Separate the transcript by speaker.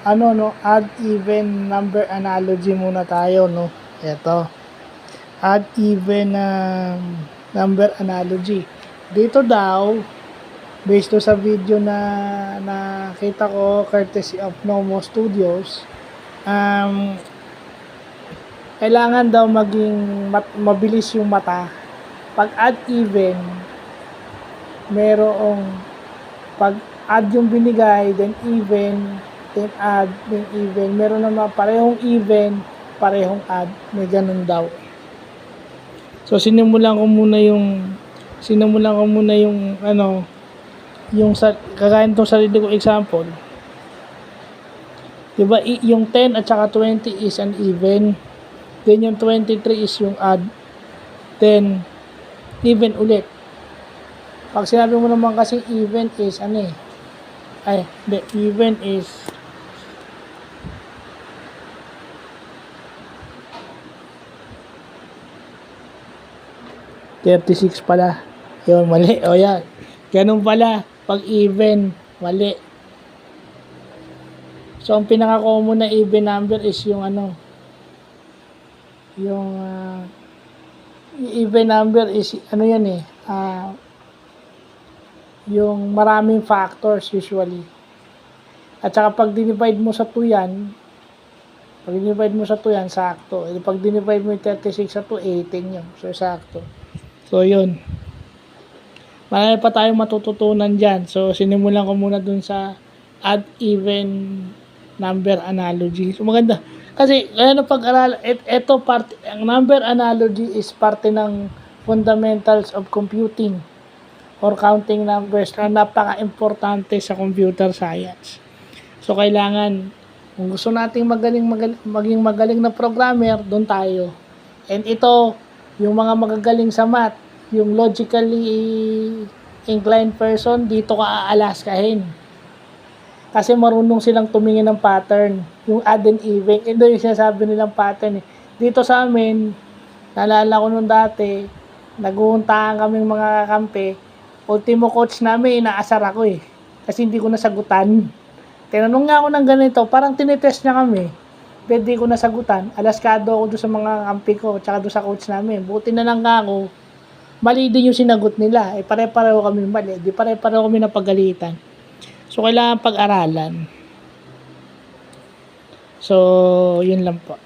Speaker 1: ano no, odd even number analogy muna tayo no. Ito. Odd even number analogy. Dito daw based to sa video na nakita ko courtesy of Nomo Studios, kailangan daw maging mabilis yung mata. Pag odd even, merong pag add yung binigay, then even, then add, then even. Meron naman parehong even, parehong add. May ganun daw. So sinimulan ko muna yung ano, yung kagaya nitong sarili ko example. Diba, yung 10 at saka 20 is an even. Then yung 23 is yung odd. Then, even ulit. Pag sinabi mo naman kasi even is ano eh. The even is $36 pala. Yun, mali. O yan. Ganun pala. Pag even, mali. So, ang pinaka-common na even number is yung ano, yung even number is ano yan eh, yung maraming factors usually. At saka pag dinivide mo sa 2 yan, sakto. Pag dinivide mo yung 36 sa 2, 18 yun. So, sakto. So, yun. Marami pa tayong matututunan dyan. So, sinimulan ko muna dun sa odd even number analogy. So, maganda. Kasi, kaya pag-aral, ang number analogy is parte ng fundamentals of computing or counting numbers na napaka-importante sa computer science. So, kailangan, kung gusto nating maging magaling na programmer, doon tayo. And ito, yung mga magagaling sa math, yung logically inclined person, dito ka aalaskahin. Kasi marunong silang tumingin ng pattern. Yung add and even. Ito yung sinasabi nilang pattern. Dito sa amin, naalala ko nung dati, nag-uuntahan kaming mga kakampi. Ultimo coach namin, inaasar ako eh. Kasi hindi ko nasagutan. Tinanong nga ako ng ganito, parang tinitest niya kami. Pwede ko nasagutan. Alaskado ako doon sa mga kampi ko, tsaka doon sa coach namin. Buti na lang ako, mali din yung sinagot nila. Pare-pareho kami mali. Di pare-pareho kami napagalitan. So, kailangan pag-aralan. So, yun lang po.